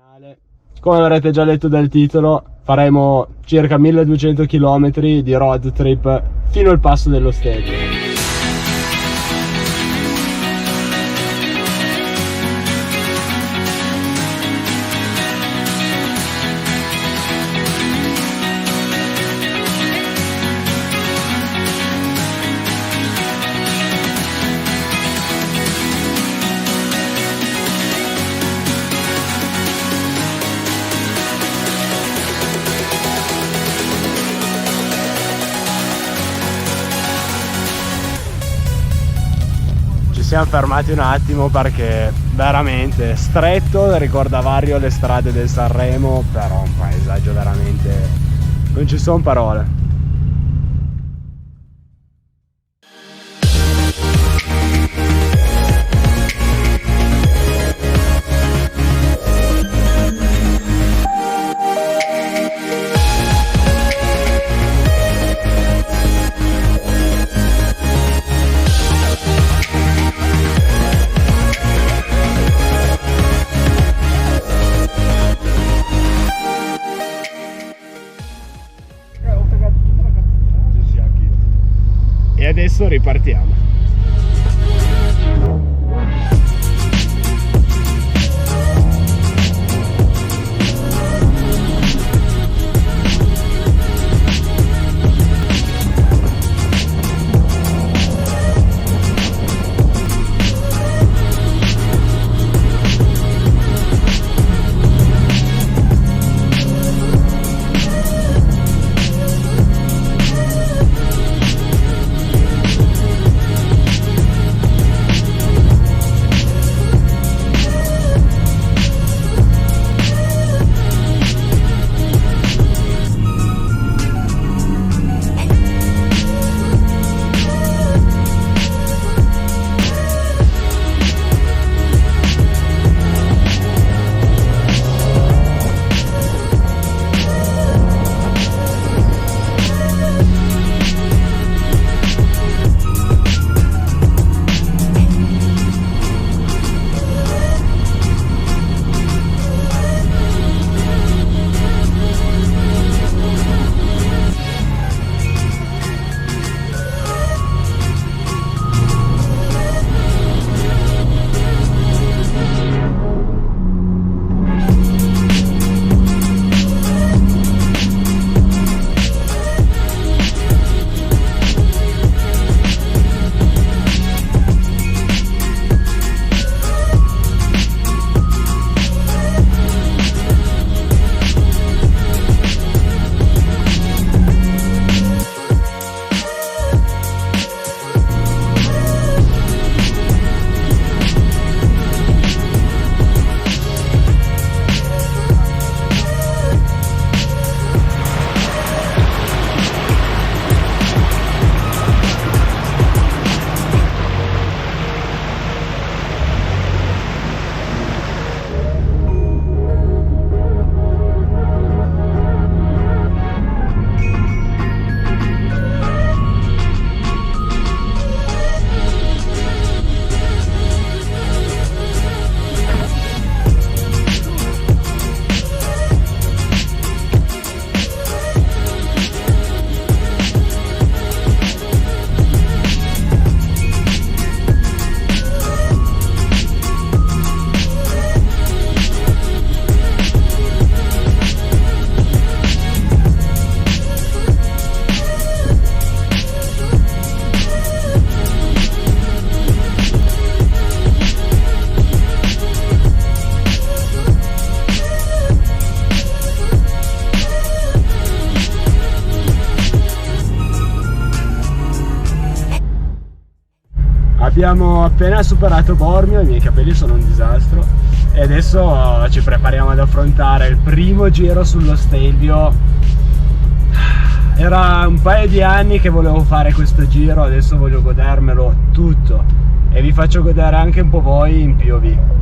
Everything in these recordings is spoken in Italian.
canale. Come avrete già letto dal titolo, faremo circa 1200 km di road trip fino al passo dello Stelvio. Ci siamo fermati un attimo perché veramente stretto, ricorda Vario le strade del Sanremo, però un paesaggio veramente, non ci sono parole. E adesso ripartiamo. Abbiamo appena superato Bormio, i miei capelli sono un disastro e adesso ci prepariamo ad affrontare il primo giro sullo Stelvio. Era un paio di anni che volevo fare questo giro, adesso voglio godermelo tutto e vi faccio godere anche un po' voi in POV.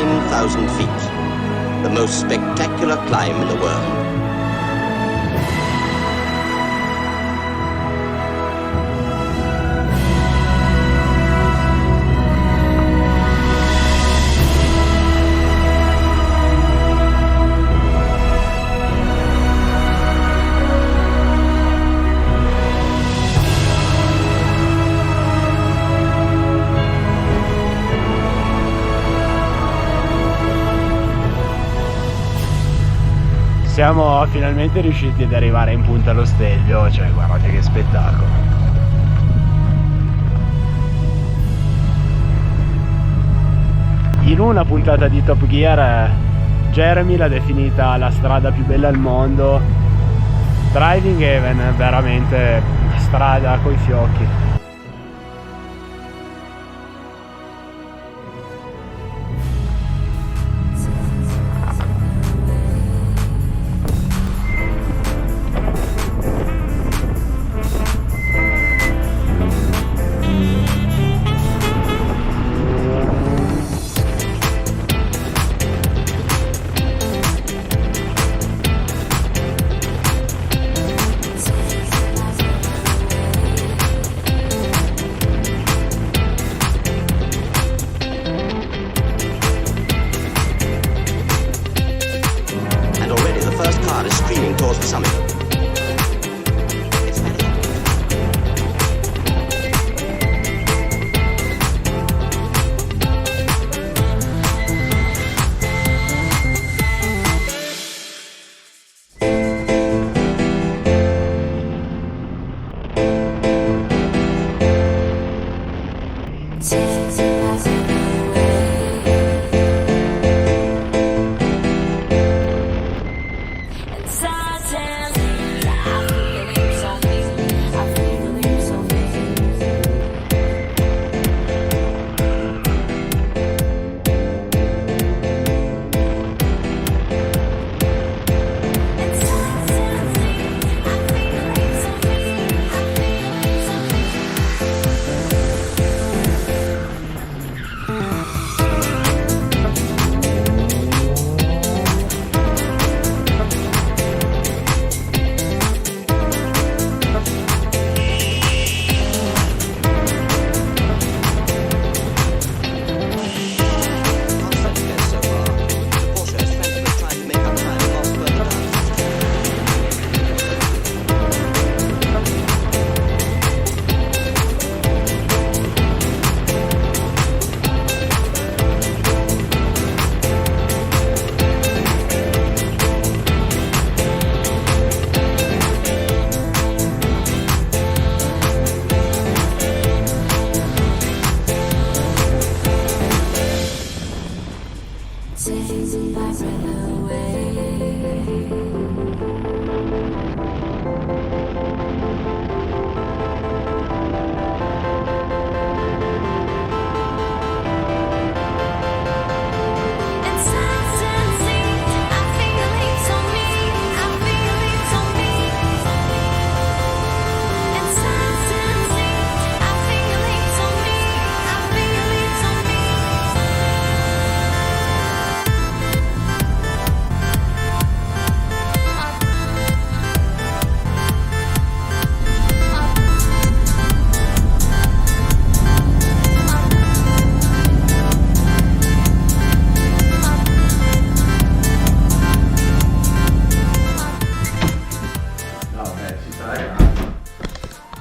9,000 feet, the most spectacular climb in the world. Siamo finalmente riusciti ad arrivare in punta allo Stelvio, cioè guardate che spettacolo. In una puntata di Top Gear Jeremy l'ha definita la strada più bella al mondo. Driving Heaven, veramente una strada coi fiocchi. Towards the summit.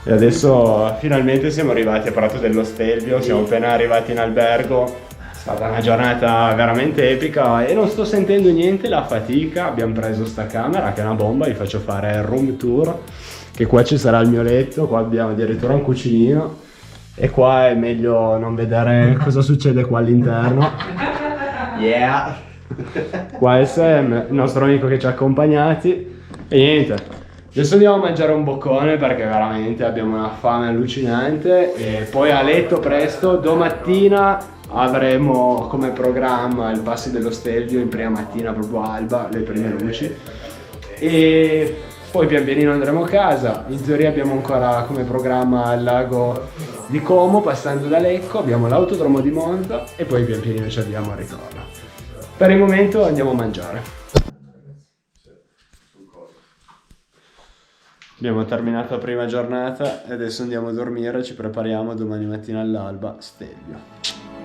E adesso finalmente siamo arrivati a Prato dello Stelvio, siamo appena arrivati in albergo, è stata una giornata veramente epica e non sto sentendo niente la fatica. Abbiamo preso sta camera che è una bomba, vi faccio fare il room tour, che qua ci sarà il mio letto, qua abbiamo addirittura un cucinino e qua è meglio non vedere cosa succede qua all'interno. Yeah! Qua è Sam, il nostro amico che ci ha accompagnati e niente. Adesso andiamo a mangiare un boccone perché veramente abbiamo una fame allucinante e poi a letto presto. Domattina avremo come programma il Passi dello Stelvio in prima mattina, proprio alba, le prime luci, e poi pian pianino andremo a casa. In teoria abbiamo ancora come programma il lago di Como passando da Lecco, abbiamo l'autodromo di Monza e poi pian pianino ci avviamo al ritorno. Per il momento andiamo a mangiare. Abbiamo terminato la prima giornata e adesso andiamo a dormire, ci prepariamo domani mattina all'alba, Stelvio.